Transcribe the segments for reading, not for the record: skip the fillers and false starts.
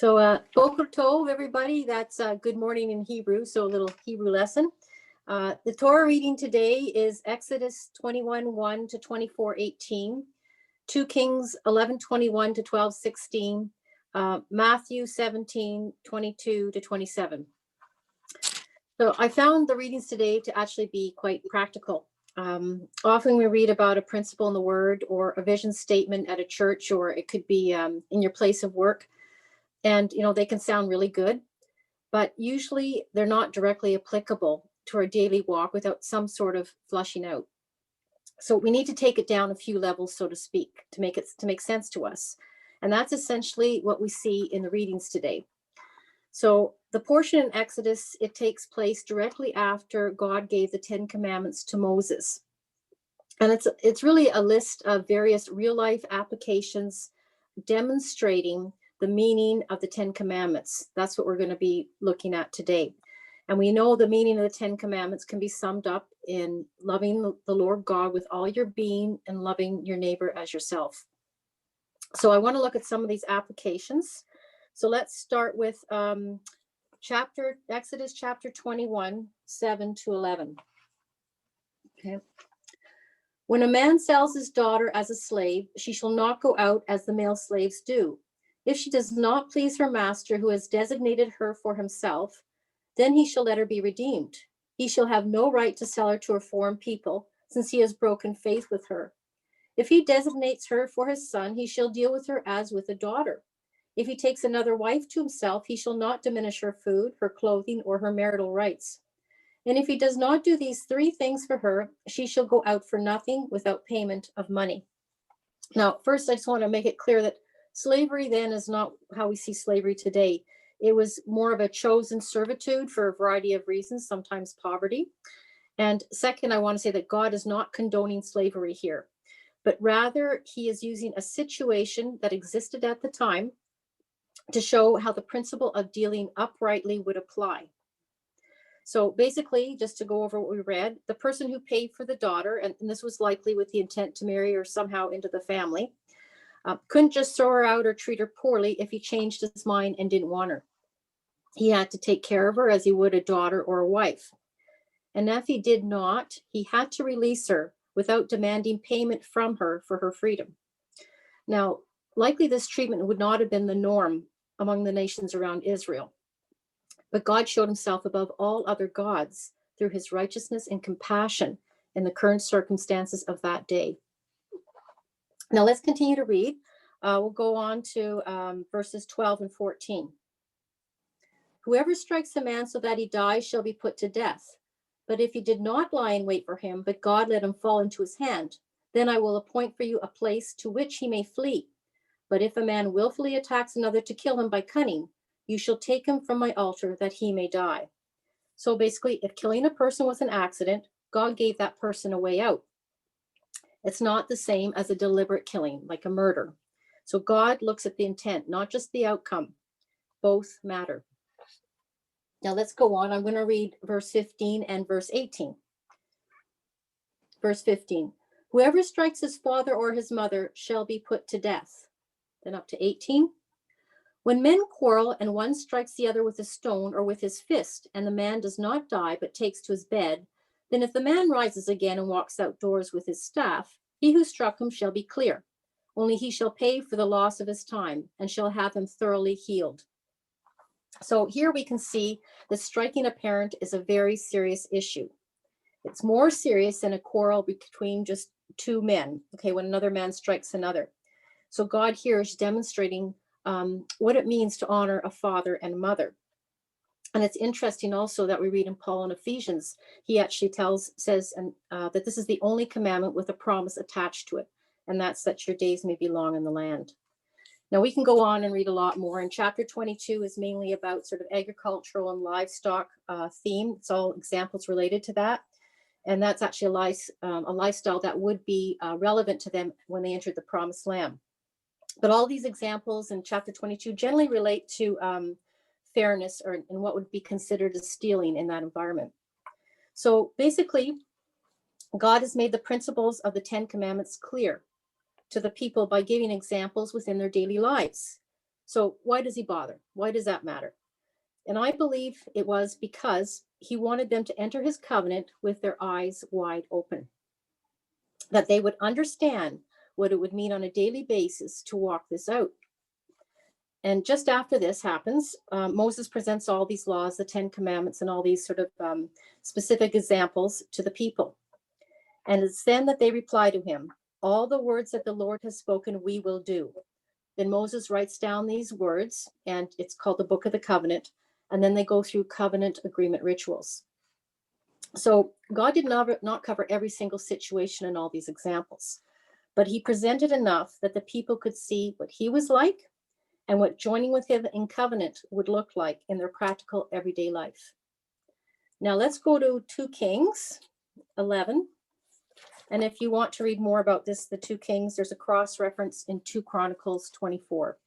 Boker Tov, everybody. That's good morning in Hebrew, so a little Hebrew lesson. The Torah reading today is Exodus 21:1 to 24:18, 2 Kings 11:21 to 12:16, Matthew 17:22 to 27. So I found the readings today to actually be quite practical. Often we read about a principle in the Word or a vision statement at a church, or it could be in your place of work. And, they can sound really good, but usually they're not directly applicable to our daily walk without some sort of flushing out. So we need to take it down a few levels, so to speak, to make sense to us. And that's essentially what we see in the readings today. So the portion in Exodus, it takes place directly after God gave the 10 Commandments to Moses. And it's really a list of various real life applications demonstrating the meaning of the 10 Commandments. That's what we're going to be looking at today. And we know the meaning of the 10 Commandments can be summed up in loving the Lord God with all your being and loving your neighbor as yourself. So I want to look at some of these applications. So let's start with Exodus chapter 21, 7 to 11. Okay. When a man sells his daughter as a slave, she shall not go out as the male slaves do. If she does not please her master, who has designated her for himself, then he shall let her be redeemed. He shall have no right to sell her to a foreign people, since he has broken faith with her. If he designates her for his son, he shall deal with her as with a daughter. If he takes another wife to himself, he shall not diminish her food, her clothing, or her marital rights. And if he does not do these 3 things for her, she shall go out for nothing without payment of money. Now, first, I just want to make it clear that slavery then is not how we see slavery today. It was more of a chosen servitude for a variety of reasons, sometimes poverty. And second, I want to say that God is not condoning slavery here, but rather he is using a situation that existed at the time to show how the principle of dealing uprightly would apply. So basically, just to go over what we read, the person who paid for the daughter, and this was likely with the intent to marry her somehow into the family, couldn't just throw her out or treat her poorly if he changed his mind and didn't want her. He had to take care of her as he would a daughter or a wife. And if he did not, he had to release her without demanding payment from her for her freedom. Now, likely this treatment would not have been the norm among the nations around Israel. But God showed himself above all other gods through his righteousness and compassion in the current circumstances of that day. Now let's continue to read. We'll go on to verses 12 and 14. Whoever strikes a man so that he dies shall be put to death. But if he did not lie in wait for him, but God let him fall into his hand, then I will appoint for you a place to which he may flee. But if a man willfully attacks another to kill him by cunning, you shall take him from my altar that he may die. So basically, if killing a person was an accident, God gave that person a way out. It's not the same as a deliberate killing, like a murder. So God looks at the intent, not just the outcome. Both matter. Now let's go on. I'm going to read verse 15 and verse 18. Verse 15. Whoever strikes his father or his mother shall be put to death. Then up to 18. When men quarrel and one strikes the other with a stone or with his fist, and the man does not die but takes to his bed, then if the man rises again and walks outdoors with his staff, he who struck him shall be clear. Only he shall pay for the loss of his time and shall have him thoroughly healed. So here we can see that striking a parent is a very serious issue. It's more serious than a quarrel between just 2 men, okay, when another man strikes another. So God here is demonstrating what it means to honor a father and mother. And it's interesting also that we read in Paul in Ephesians, he actually says that this is the only commandment with a promise attached to it, and that's that your days may be long in the land. Now we can go on and read a lot more. And chapter 22 is mainly about sort of agricultural and livestock theme. It's all examples related to that. And that's actually a lifestyle that would be relevant to them when they entered the promised land. But all these examples in chapter 22 generally relate to fairness or in what would be considered as stealing in that environment. So basically, God has made the principles of the 10 Commandments clear to the people by giving examples within their daily lives. So why does he bother? Why does that matter? And I believe it was because he wanted them to enter his covenant with their eyes wide open, that they would understand what it would mean on a daily basis to walk this out. And just after this happens, Moses presents all these laws, the 10 Commandments, and all these sort of specific examples to the people. And it's then that they reply to him, all the words that the Lord has spoken, we will do. Then Moses writes down these words, and it's called the Book of the Covenant. And then they go through covenant agreement rituals. So God did not cover every single situation in all these examples, but he presented enough that the people could see what he was like and what joining with him in covenant would look like in their practical everyday life. Now let's go to 2 Kings 11. And if you want to read more about this, the 2 Kings, there's a cross reference in 2 Chronicles 24.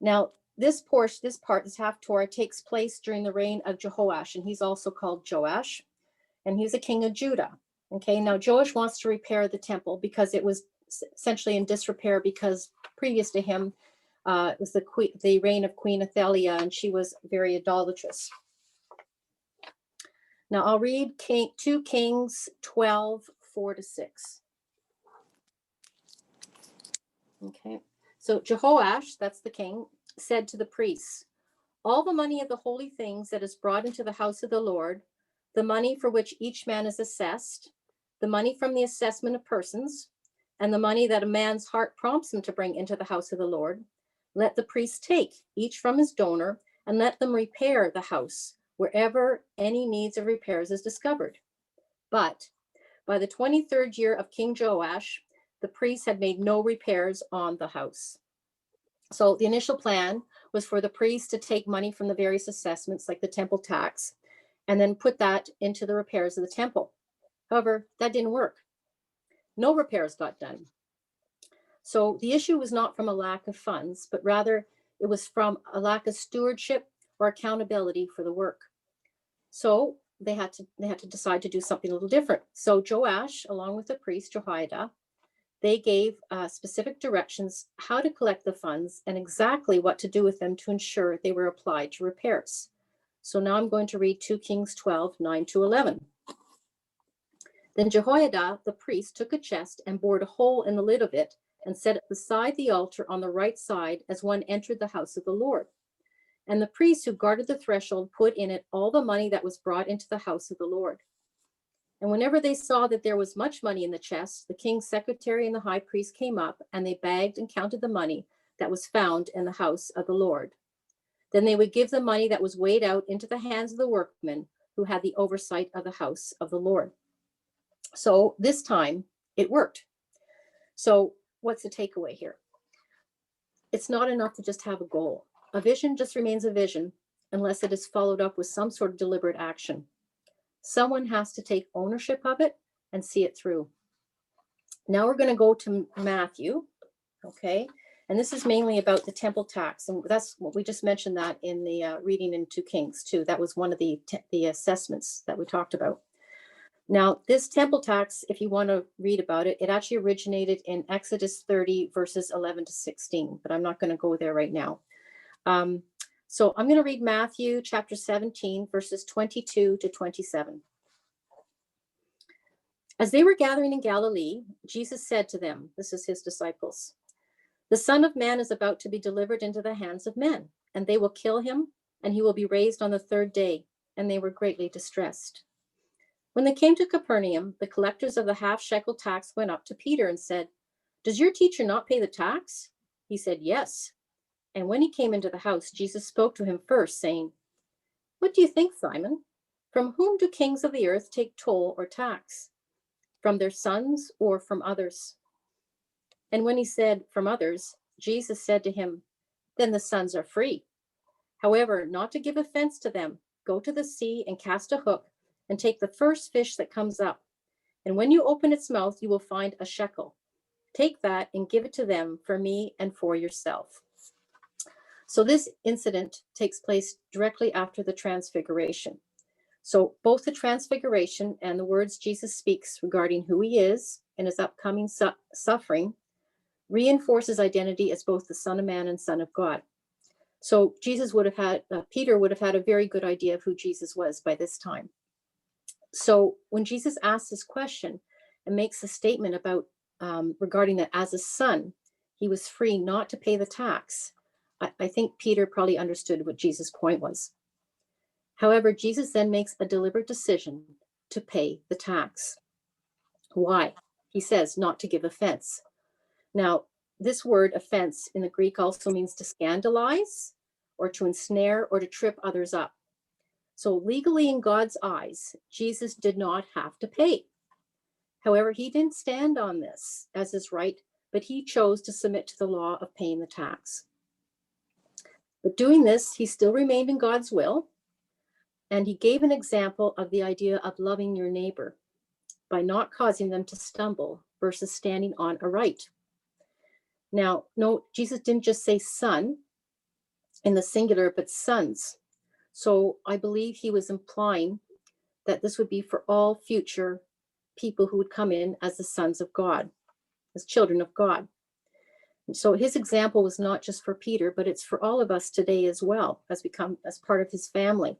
Now, this part, this Haftorah takes place during the reign of Jehoash, and he's also called Joash, and he's a king of Judah. Okay, now Joash wants to repair the temple because it was essentially in disrepair because previous to him, it was the reign of Queen Athaliah, and she was very idolatrous. Now I'll read 2 Kings 12, 4-6. Okay, so Jehoash, that's the king, said to the priests, all the money of the holy things that is brought into the house of the Lord, the money for which each man is assessed, the money from the assessment of persons, and the money that a man's heart prompts him to bring into the house of the Lord, let the priests take, each from his donor, and let them repair the house wherever any needs of repairs is discovered. But by the 23rd year of King Joash, the priests had made no repairs on the house. So the initial plan was for the priests to take money from the various assessments, like the temple tax, and then put that into the repairs of the temple. However, that didn't work. No repairs got done. So the issue was not from a lack of funds, but rather it was from a lack of stewardship or accountability for the work. So they had to decide to do something a little different. So Joash, along with the priest Jehoiada, they gave specific directions how to collect the funds and exactly what to do with them to ensure they were applied to repairs. So now I'm going to read 2 Kings 12, 9-11. Then Jehoiada, the priest, took a chest and bored a hole in the lid of it and set it beside the altar on the right side as one entered the house of the Lord. And the priests who guarded the threshold put in it all the money that was brought into the house of the Lord. And whenever they saw that there was much money in the chest, the king's secretary and the high priest came up, and they bagged and counted the money that was found in the house of the Lord. Then they would give the money that was weighed out into the hands of the workmen who had the oversight of the house of the Lord. So this time it worked. So what's the takeaway here? It's not enough to just have a goal. A vision just remains a vision unless it is followed up with some sort of deliberate action. Someone has to take ownership of it and see it through. Now we're going to go to Matthew, okay? And this is mainly about the temple tax. And that's what we just mentioned that in the reading in 2 Kings too. That was one of the assessments that we talked about. Now, this temple tax, if you want to read about it, it actually originated in Exodus 30, verses 11-16, but I'm not going to go there right now. So I'm going to read Matthew chapter 17, verses 22-27. As they were gathering in Galilee, Jesus said to them, this is his disciples, the Son of Man is about to be delivered into the hands of men, and they will kill him, and he will be raised on the third day. And they were greatly distressed. When they came to Capernaum, the collectors of the half-shekel tax went up to Peter and said, does your teacher not pay the tax? He said, yes. And when he came into the house, Jesus spoke to him first, saying, what do you think, Simon? From whom do kings of the earth take toll or tax? From their sons or from others? And when he said, from others, Jesus said to him, then the sons are free. However, not to give offense to them, go to the sea and cast a hook and take the first fish that comes up. And when you open its mouth, you will find a shekel. Take that and give it to them for me and for yourself. So this incident takes place directly after the transfiguration. So both the transfiguration and the words Jesus speaks regarding who he is and his upcoming suffering reinforce his identity as both the Son of Man and Son of God. So Peter would have had a very good idea of who Jesus was by this time. So when Jesus asks this question and makes a statement about regarding that as a son, he was free not to pay the tax, I think Peter probably understood what Jesus' point was. However, Jesus then makes a deliberate decision to pay the tax. Why? He says not to give offense. Now, this word offense in the Greek also means to scandalize or to ensnare or to trip others up. So legally in God's eyes, Jesus did not have to pay. However, he didn't stand on this as his right, but he chose to submit to the law of paying the tax. But doing this, he still remained in God's will, and he gave an example of the idea of loving your neighbor by not causing them to stumble versus standing on a right. Now, no, Jesus didn't just say son in the singular, but sons. So I believe he was implying that this would be for all future people who would come in as the sons of God, as children of God. And so his example was not just for Peter, but it's for all of us today as well, as we come as part of his family.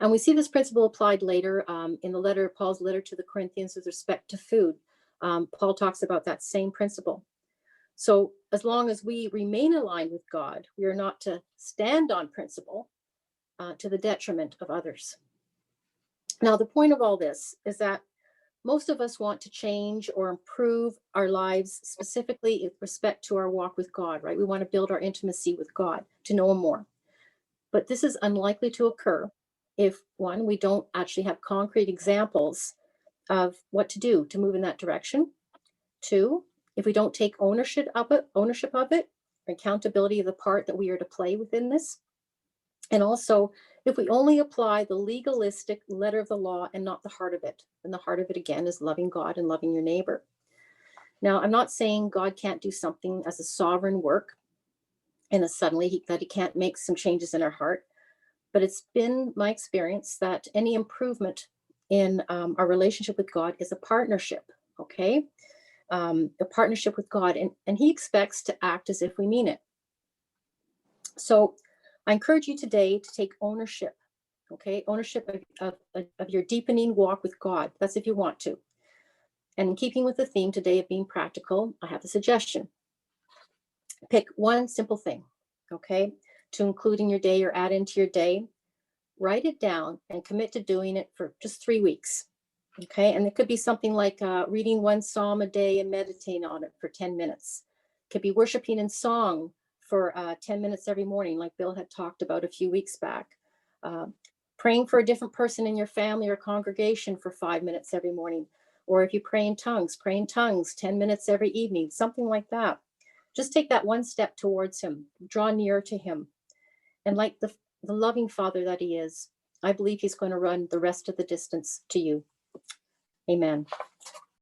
And we see this principle applied later in the letter, Paul's letter to the Corinthians with respect to food. Paul talks about that same principle. So as long as we remain aligned with God, we are not to stand on principle to the detriment of others. Now, the point of all this is that most of us want to change or improve our lives, specifically with respect to our walk with God, right? We want to build our intimacy with God, to know him more. But this is unlikely to occur if, one, we don't actually have concrete examples of what to do to move in that direction. Two, if we don't take ownership of it, accountability of the part that we are to play within this. And also, if we only apply the legalistic letter of the law and not the heart of it, and the heart of it again is loving God and loving your neighbor. Now, I'm not saying God can't do something as a sovereign work and suddenly that he can't make some changes in our heart, but it's been my experience that any improvement in our relationship with God is a partnership, okay? A partnership with God, and he expects to act as if we mean it. So I encourage you today to take ownership, okay? Ownership of your deepening walk with God. That's if you want to. And in keeping with the theme today of being practical, I have a suggestion. Pick one simple thing, okay, to include in your day or add into your day. Write it down and commit to doing it for just 3 weeks, okay? And it could be something like reading one psalm a day and meditating on it for 10 minutes. It could be worshiping in song for 10 minutes every morning, like Bill had talked about a few weeks back. Praying for a different person in your family or congregation for 5 minutes every morning. Or if you pray in tongues, 10 minutes every evening, something like that. Just take that one step towards him, draw near to him. And like the loving Father that he is, I believe he's going to run the rest of the distance to you. Amen.